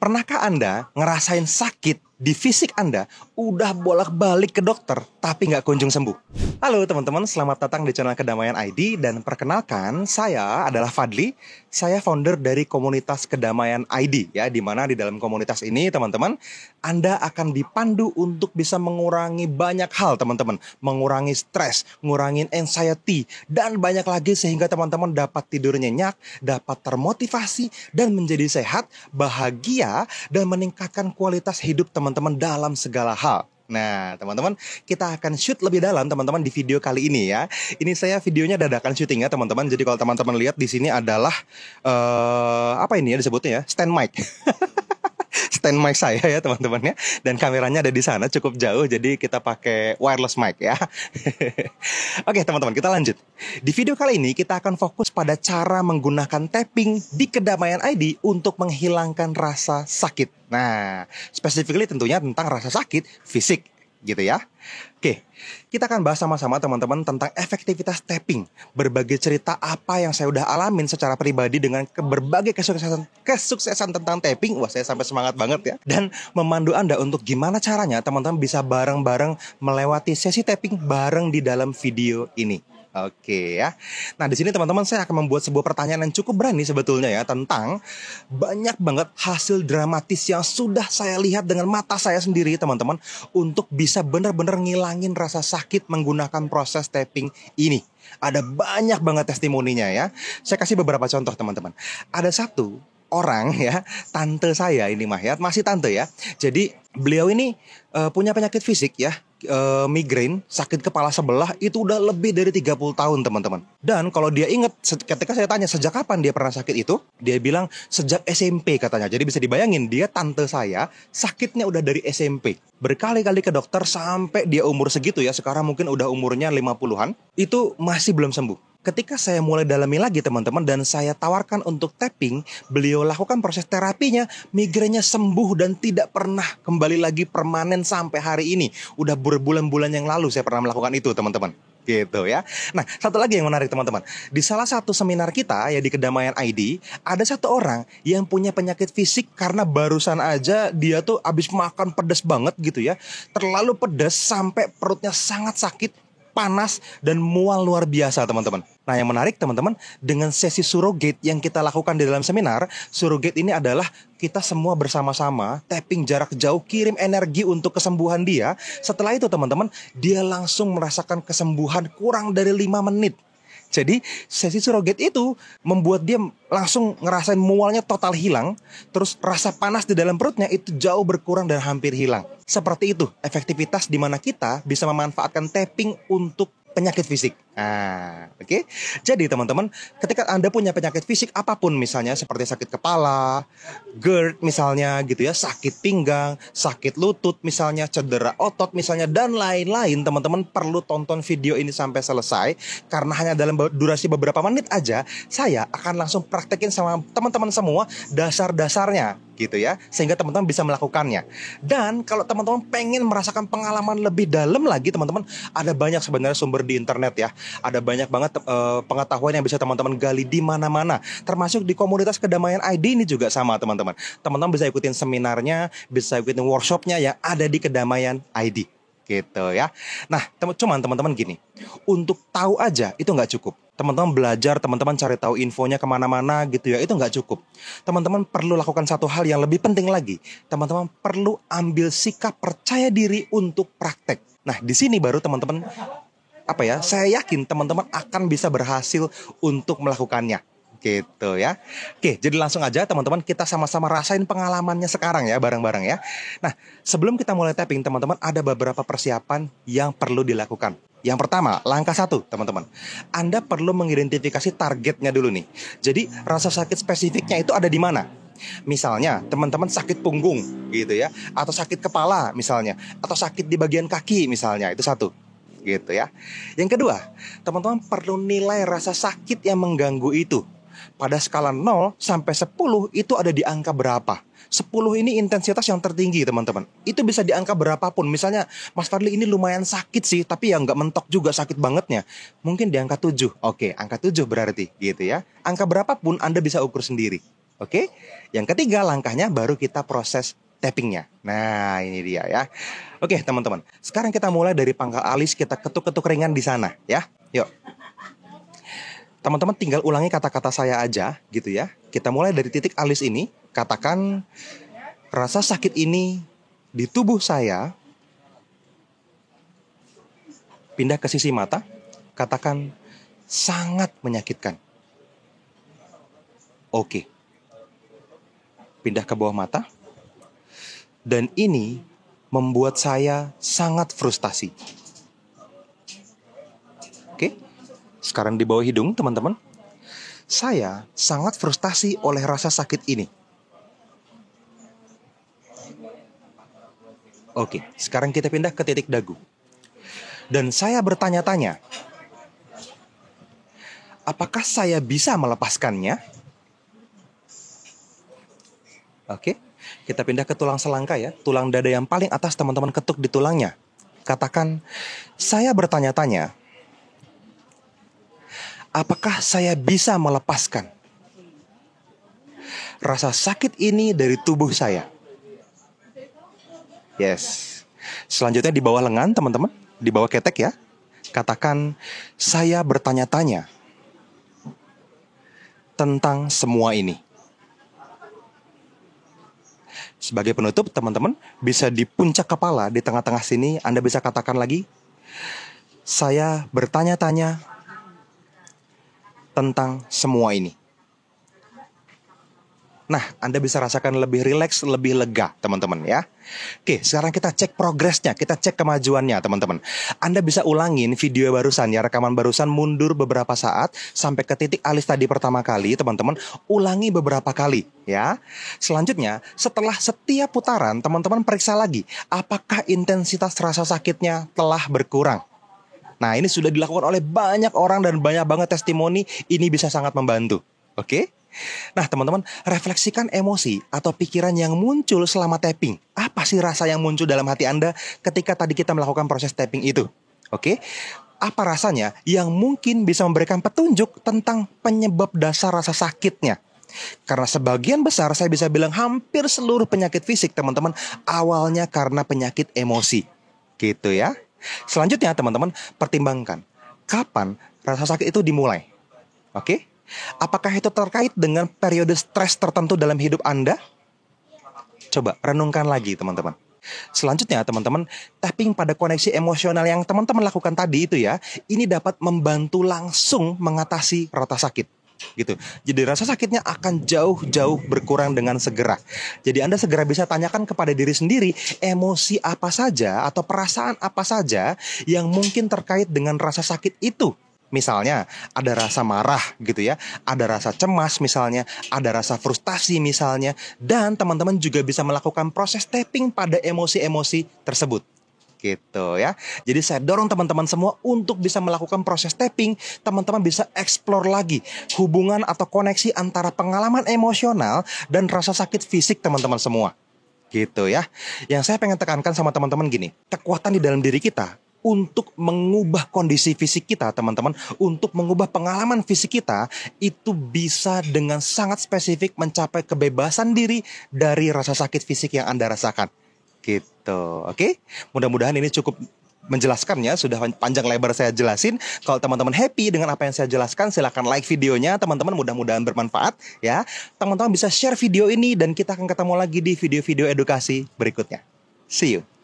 Pernahkah Anda ngerasain sakit di fisik Anda, udah bolak-balik ke dokter, tapi nggak kunjung sembuh? Halo teman-teman, selamat datang di channel Kedamaian ID. Dan perkenalkan, saya adalah Fadli. Saya founder dari komunitas Kedamaian ID, ya, di mana di dalam komunitas ini, teman-teman, Anda akan dipandu untuk bisa mengurangi banyak hal, teman-teman. Mengurangi stres, ngurangin anxiety, dan banyak lagi sehingga teman-teman dapat tidur nyenyak, dapat termotivasi, dan menjadi sehat, bahagia, dan meningkatkan kualitas hidup teman-teman dalam segala hal. Nah, teman-teman, kita akan shoot lebih dalam, teman-teman, di video kali ini ya. Ini saya videonya dadakan syuting ya, teman-teman. Jadi kalau teman-teman lihat di sini adalah apa ini ya disebutnya ya? Stand mic. Stand mic saya ya, teman-teman ya. Dan kameranya ada di sana cukup jauh, jadi kita pakai wireless mic ya. Oke, teman-teman, kita lanjut. Di video kali ini kita akan fokus pada cara menggunakan tapping di Kedamaian ID untuk menghilangkan rasa sakit. Nah, specifically tentunya tentang rasa sakit fisik gitu ya. Oke, kita akan bahas sama-sama teman-teman tentang efektivitas tapping. Berbagai cerita apa yang saya udah alamin secara pribadi dengan berbagai kesuksesan tentang tapping. Wah, saya sampai semangat banget ya. Dan memandu Anda untuk gimana caranya teman-teman bisa bareng-bareng melewati sesi tapping bareng di dalam video ini. Oke ya. Nah, di sini teman-teman saya akan membuat sebuah pertanyaan yang cukup berani sebetulnya ya, tentang banyak banget hasil dramatis yang sudah saya lihat dengan mata saya sendiri, teman-teman, untuk bisa benar-benar ngilangin rasa sakit menggunakan proses tapping ini. Ada banyak banget testimoninya ya. Saya kasih beberapa contoh, teman-teman. Ada satu orang ya, tante saya ini mah ya, masih tante ya. Jadi beliau ini punya penyakit fisik ya, migrain, sakit kepala sebelah, itu udah lebih dari 30 tahun, teman-teman. Dan kalau dia ingat, ketika saya tanya sejak kapan dia pernah sakit itu, dia bilang sejak SMP katanya. Jadi bisa dibayangin, dia tante saya sakitnya udah dari SMP. Berkali-kali ke dokter sampai dia umur segitu ya, sekarang mungkin udah umurnya 50-an, itu masih belum sembuh. Ketika saya mulai dalami lagi, teman-teman, dan saya tawarkan untuk tapping, beliau lakukan proses terapinya, migrainnya sembuh dan tidak pernah kembali lagi permanen sampai hari ini. Udah berbulan-bulan yang lalu saya pernah melakukan itu, teman-teman. Gitu ya. Nah, satu lagi yang menarik, teman-teman. Di salah satu seminar kita ya di Kedamaian ID, ada satu orang yang punya penyakit fisik karena barusan aja dia tuh abis makan pedas banget gitu ya. Terlalu pedas sampai perutnya sangat sakit, panas, dan mual luar biasa, teman-teman. Nah, yang menarik, teman-teman, dengan sesi surrogate yang kita lakukan di dalam seminar, surrogate ini adalah kita semua bersama-sama tapping jarak jauh, kirim energi untuk kesembuhan dia. Setelah itu, teman-teman, dia langsung merasakan kesembuhan kurang dari 5 menit. Jadi sesi surrogate itu membuat dia langsung ngerasain mualnya total hilang. Terus rasa panas di dalam perutnya itu jauh berkurang dan hampir hilang. Seperti itu efektivitas di mana kita bisa memanfaatkan tapping untuk penyakit fisik. Nah, oke. Jadi teman-teman, ketika Anda punya penyakit fisik apapun, misalnya seperti sakit kepala, GERD misalnya gitu ya, sakit pinggang, sakit lutut misalnya, cedera otot misalnya, dan lain-lain, teman-teman perlu tonton video ini sampai selesai. Karena hanya dalam durasi beberapa menit aja, saya akan langsung praktekin sama teman-teman semua dasar-dasarnya gitu ya, sehingga teman-teman bisa melakukannya. Dan kalau teman-teman pengen merasakan pengalaman lebih dalam lagi, teman-teman, ada banyak sebenarnya sumber di internet ya. Ada banyak banget pengetahuan yang bisa teman-teman gali di mana-mana. Termasuk di komunitas Kedamaian ID ini juga sama, teman-teman. Teman-teman bisa ikutin seminarnya, bisa ikutin workshopnya yang ada di Kedamaian ID. Gitu ya. Nah, cuman teman-teman gini, untuk tahu aja itu nggak cukup. Teman-teman belajar, teman-teman cari tahu infonya kemana-mana gitu ya, itu nggak cukup. Teman-teman perlu lakukan satu hal yang lebih penting lagi. Teman-teman perlu ambil sikap percaya diri untuk praktek. Nah, di sini baru teman-teman saya yakin teman-teman akan bisa berhasil untuk melakukannya. Gitu ya. Oke, jadi langsung aja teman-teman kita sama-sama rasain pengalamannya sekarang ya, bareng-bareng ya. Nah, sebelum kita mulai tapping, teman-teman ada beberapa persiapan yang perlu dilakukan. Yang pertama, langkah 1, teman-teman. Anda perlu mengidentifikasi targetnya dulu nih. Jadi, rasa sakit spesifiknya itu ada di mana? Misalnya, teman-teman sakit punggung gitu ya, atau sakit kepala misalnya, atau sakit di bagian kaki misalnya, itu satu. Gitu ya. Yang kedua, teman-teman perlu nilai rasa sakit yang mengganggu itu. Pada skala 0 sampai 10 itu ada di angka berapa? 10 ini intensitas yang tertinggi, teman-teman. Itu bisa di angka berapapun. Misalnya, Mas Fadli ini lumayan sakit sih, tapi ya nggak mentok juga sakit bangetnya. Mungkin di angka 7. Oke, angka 7 berarti gitu ya. Angka berapapun Anda bisa ukur sendiri. Oke. Yang ketiga langkahnya baru kita proses tappingnya. Nah, ini dia ya. Oke, teman-teman. Sekarang kita mulai dari pangkal alis, kita ketuk-ketuk ringan di sana ya. Yuk. Teman-teman tinggal ulangi kata-kata saya aja gitu ya. Kita mulai dari titik alis ini. Katakan rasa sakit ini di tubuh saya. Pindah ke sisi mata. Katakan sangat menyakitkan. Oke. Pindah ke bawah mata. Dan ini membuat saya sangat frustasi. Oke. Sekarang di bawah hidung, teman-teman. Saya sangat frustasi oleh rasa sakit ini. Oke, sekarang kita pindah ke titik dagu. Dan saya bertanya-tanya, apakah saya bisa melepaskannya? Oke, kita pindah ke tulang selangka ya. Tulang dada yang paling atas, teman-teman ketuk di tulangnya. Katakan, saya bertanya-tanya, apakah saya bisa melepaskan rasa sakit ini dari tubuh saya? Yes. Selanjutnya di bawah lengan, teman-teman. Di bawah ketek ya. Katakan, saya bertanya-tanya tentang semua ini. Sebagai penutup, teman-teman, bisa di puncak kepala, di tengah-tengah sini, Anda bisa katakan lagi, saya bertanya-tanya tentang semua ini. Nah, Anda bisa rasakan lebih rileks, lebih lega, teman-teman ya. Oke, sekarang kita cek progresnya, kita cek kemajuannya, teman-teman. Anda bisa ulangin video barusan ya, rekaman barusan mundur beberapa saat sampai ke titik alis tadi pertama kali, teman-teman. Ulangi beberapa kali ya. Selanjutnya, setelah setiap putaran, teman-teman periksa lagi apakah intensitas rasa sakitnya telah berkurang. Nah, ini sudah dilakukan oleh banyak orang dan banyak banget testimoni, ini bisa sangat membantu. Oke? Nah, teman-teman, refleksikan emosi atau pikiran yang muncul selama tapping. Apa sih rasa yang muncul dalam hati Anda ketika tadi kita melakukan proses tapping itu? Oke? Apa rasanya yang mungkin bisa memberikan petunjuk tentang penyebab dasar rasa sakitnya? Karena sebagian besar, saya bisa bilang hampir seluruh penyakit fisik, teman-teman, awalnya karena penyakit emosi. Gitu ya. Selanjutnya, teman-teman, pertimbangkan kapan rasa sakit itu dimulai. Oke? Apakah itu terkait dengan periode stres tertentu dalam hidup Anda? Coba renungkan lagi, teman-teman. Selanjutnya, teman-teman, tapping pada koneksi emosional yang teman-teman lakukan tadi itu ya, ini dapat membantu langsung mengatasi rasa sakit. Gitu. Jadi rasa sakitnya akan jauh-jauh berkurang dengan segera. Jadi Anda segera bisa tanyakan kepada diri sendiri, emosi apa saja atau perasaan apa saja yang mungkin terkait dengan rasa sakit itu. Misalnya ada rasa marah gitu ya, ada rasa cemas misalnya, ada rasa frustasi misalnya. Dan teman-teman juga bisa melakukan proses tapping pada emosi-emosi tersebut. Gitu ya. Jadi saya dorong teman-teman semua untuk bisa melakukan proses tapping. Teman-teman bisa explore lagi hubungan atau koneksi antara pengalaman emosional dan rasa sakit fisik teman-teman semua. Gitu ya. Yang saya pengen tekankan sama teman-teman gini, kekuatan di dalam diri kita untuk mengubah kondisi fisik kita, teman-teman, untuk mengubah pengalaman fisik kita, itu bisa dengan sangat spesifik mencapai kebebasan diri dari rasa sakit fisik yang Anda rasakan. Gitu, oke? Mudah-mudahan ini cukup menjelaskan ya, sudah panjang lebar saya jelasin. Kalau teman-teman happy dengan apa yang saya jelaskan, silahkan like videonya, teman-teman, mudah-mudahan bermanfaat ya. Teman-teman bisa share video ini dan kita akan ketemu lagi di video-video edukasi berikutnya. See you.